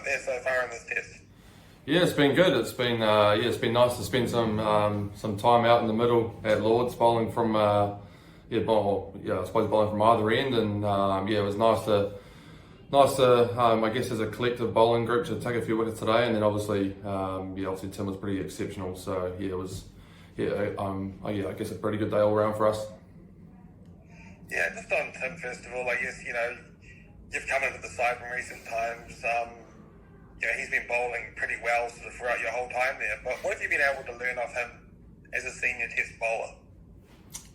up there so far in this test? Yeah, it's been good. It's been nice to spend some time out in the middle at Lords, bowling from I suppose bowling from either end, and it was nice to I guess as a collective bowling group to take a few wickets today, and then obviously Tim was pretty exceptional. So I guess a pretty good day all around for us. Yeah, just on Tim first of all, I guess you've come into the side in recent times. He's been bowling pretty well sort of throughout your whole time there. But what have you been able to learn off him as a senior test bowler?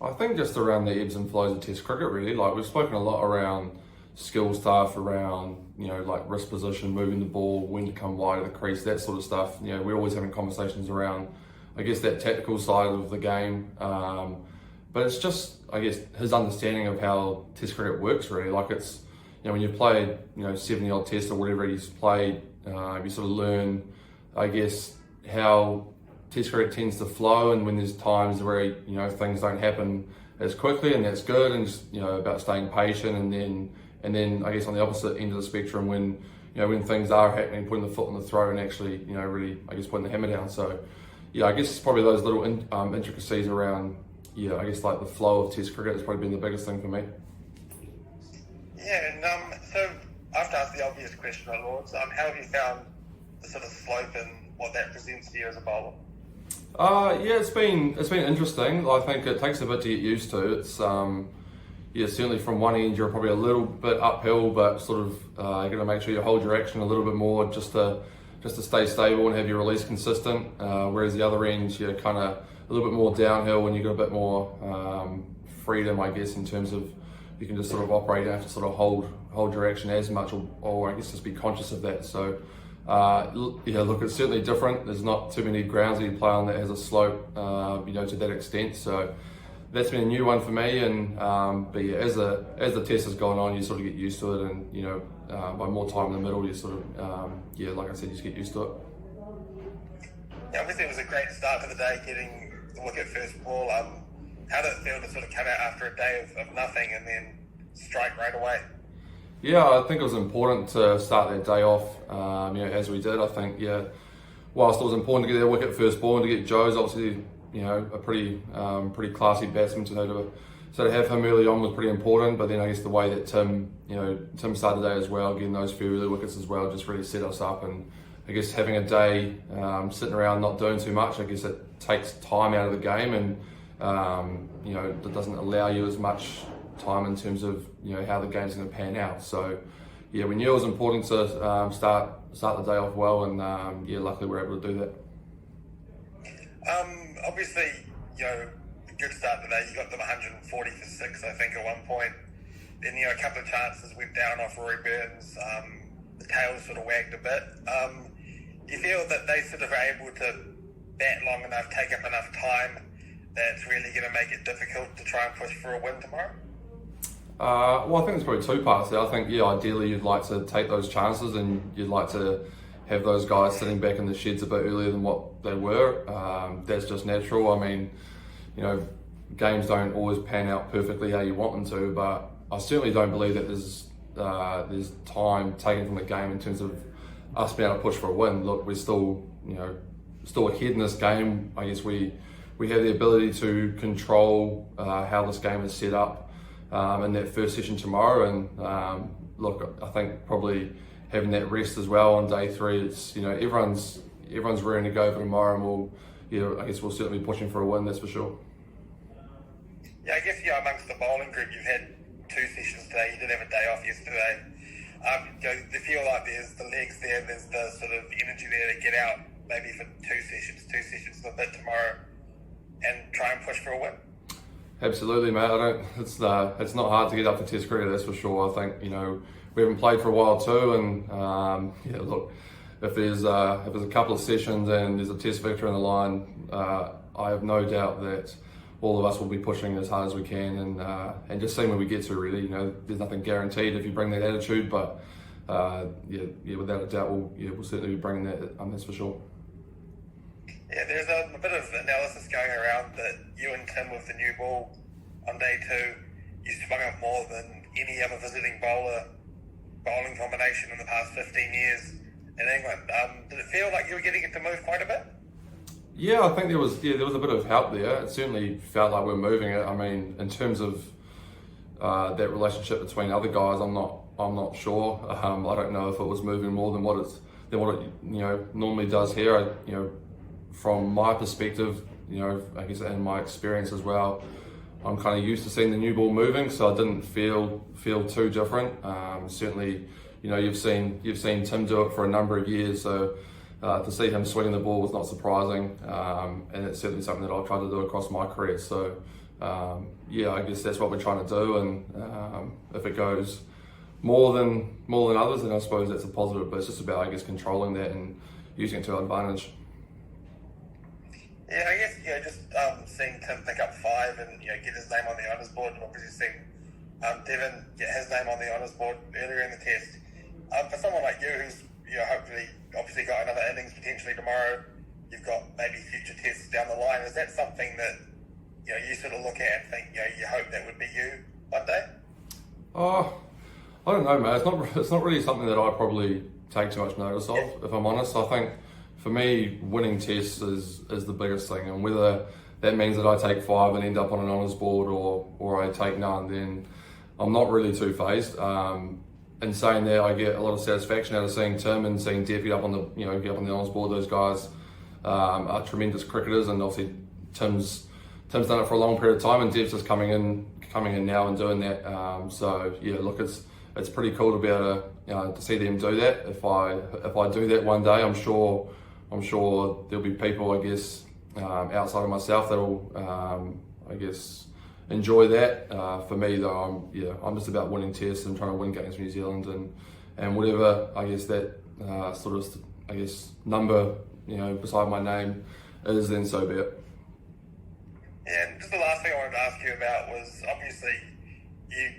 I think just around the ebbs and flows of test cricket really. Like we've spoken a lot around skill stuff, around, like wrist position, moving the ball, when to come wide of the crease, that sort of stuff. We're always having conversations around, I guess, that tactical side of the game. But it's just, I guess, his understanding of how test cricket works really. Like it's, when you've played, 70 odd tests or whatever he's played, you sort of learn, I guess, how test cricket tends to flow, and when there's times where, things don't happen as quickly, and that's good, and just, about staying patient, and then I guess on the opposite end of the spectrum, when things are happening, putting the foot on the throat and actually, really, I guess, putting the hammer down. So, I guess it's probably those little intricacies around, I guess like the flow of test cricket has probably been the biggest thing for me. Yeah, and so I have to ask the obvious question on Lords. How have you found the sort of slope and what that presents to you as a bowler? It's been interesting. I think it takes a bit to get used to. It's certainly from one end you're probably a little bit uphill, but sort of you're going to make sure you hold your action a little bit more just to stay stable and have your release consistent. Whereas the other end you're kind of a little bit more downhill, and you've got a bit more freedom, I guess, in terms of you can just sort of operate. You don't have to sort of hold your action as much, or I guess just be conscious of that. So look, it's certainly different. There's not too many grounds that you play on that has a slope, to that extent. So that's been a new one for me. And as the test has gone on, you sort of get used to it, and by more time in the middle, you sort of like I said, you just get used to it. Yeah, obviously it was a great start to the day, getting the wicket first ball. How did it feel to sort of come out after a day of nothing and then strike right away? Yeah, I think it was important to start that day off, as we did. I think, whilst it was important to get that wicket first ball and to get Joe's, obviously, a pretty classy batsman, to have him early on was pretty important. But then I guess the way that Tim started the day as well, getting those few early wickets as well, just really set us up. And I guess having a day sitting around not doing too much, I guess it takes time out of the game, and it doesn't allow you as much time in terms of how the game's going to pan out. So we knew it was important to start the day off well, and luckily we're able to do that. Obviously, a good start today. You got them 140 for 6, I think, at one point. Then a couple of chances went down off Rory Burns. The tail sort of wagged a bit. Do you feel that they sort of are able to bat long enough, take up enough time, that's really going to make it difficult to try and push for a win tomorrow? Well, I think there's probably two parts there. I think, ideally you'd like to take those chances, and you'd like to have those guys sitting back in the sheds a bit earlier than what they were. That's just natural. I mean, games don't always pan out perfectly how you want them to, but I certainly don't believe that there's time taken from the game in terms of us being able to push for a win. Look, we're still ahead in this game. I guess we have the ability to control how this game is set up in that first session tomorrow. And look, I think probably having that rest as well on day 3, it's everyone's raring to go for tomorrow, and I guess we'll certainly be pushing for a win, that's for sure. Yeah, I guess amongst the bowling group, you've had 2 sessions today. You did have a day off yesterday. Do you feel like there's the legs there, there's the sort of energy there to get out maybe for 2 sessions and a bit tomorrow, and try and push for a win? Absolutely, mate. It's not hard to get up for Test cricket, that's for sure. I think we haven't played for a while too, and look, if there's a couple of sessions and there's a Test victory on the line, I have no doubt that all of us will be pushing as hard as we can, and just seeing where we get to. Really, there's nothing guaranteed if you bring that attitude, but without a doubt, we'll certainly be bringing that. That's for sure. Yeah, there's a bit of analysis going around that you and Tim with the new ball on day 2, you swung up more than any other visiting bowler bowling combination in the past 15 years. in England. Did it feel like you were getting it to move quite a bit? Yeah, I think there was a bit of help there. It certainly felt like we're moving it. I mean, in terms of that relationship between other guys, I'm not sure. I don't know if it was moving more than what it normally does here. From my perspective, I guess, and my experience as well, I'm kind of used to seeing the new ball moving, so I didn't feel too different. Certainly, you've seen Tim do it for a number of years, so to see him swinging the ball was not surprising, and it's certainly something that I've tried to do across my career. So I guess that's what we're trying to do, and if it goes more than others, then I suppose that's a positive. But it's just about, I guess, controlling that and using it to our advantage. Yeah, I guess just seeing Tim pick up 5 and get his name on the honours board, and obviously seeing Devon get his name on the honours board earlier in the test. For someone like you, who's hopefully obviously got another innings potentially tomorrow, you've got maybe future tests down the line. Is that something that you sort of look at and think you hope that would be you one day? I don't know, mate. It's not really something that I probably take too much notice of, if I'm honest. I think for me, winning tests is the biggest thing, and whether that means that I take 5 and end up on an honours board or I take none, then I'm not really too phased. In saying that, I get a lot of satisfaction out of seeing Tim and seeing Dev get up on the honours board. Those guys are tremendous cricketers, and obviously Tim's done it for a long period of time, and Dev's just coming in now and doing that. Look, it's pretty cool to be able to see them do that. If I do that one day, I'm sure there'll be people, I guess, outside of myself that'll I guess enjoy that. For me though, I'm just about winning tests and trying to win games for New Zealand, and whatever, I guess, that number beside my name is, then so be it. Yeah, and just the last thing I wanted to ask you about was, obviously you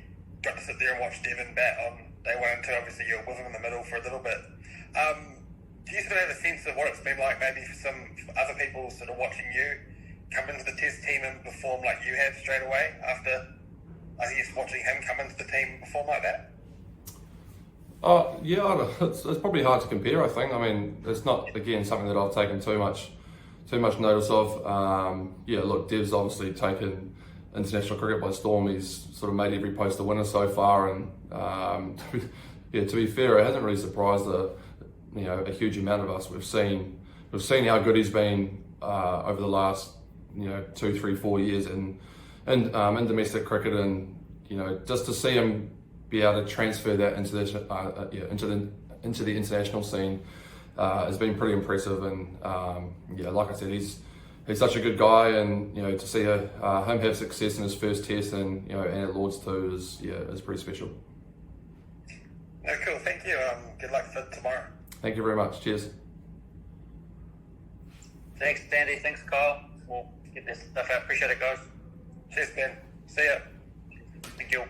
got to sit there and watch Devon bat on day 1 and 2. Obviously you were with him in the middle for a little bit. Do you sort of have a sense of what it's been like maybe for some other people sort of watching you come into the test team and perform like you have straight away after, I guess, watching him come into the team and perform like that? It's probably hard to compare, I think. I mean, it's not, again, something that I've taken too much notice of. Look, Dev's obviously taken international cricket by storm. He's sort of made every post a winner so far, and to be fair, it hasn't really surprised a huge amount of us. We've seen how good he's been over the last 2, 3, 4 years in domestic cricket, and just to see him be able to transfer that into the international scene has been pretty impressive. And like I said, he's such a good guy, and to see him have success in his first test and at Lords too is pretty special. No, cool. Thank you. Good luck for tomorrow. Thank you very much. Cheers. Thanks, Dandy. Thanks, Kyle. We'll get this stuff out. Appreciate it, guys. Cheers, Ben. See ya. Thank you.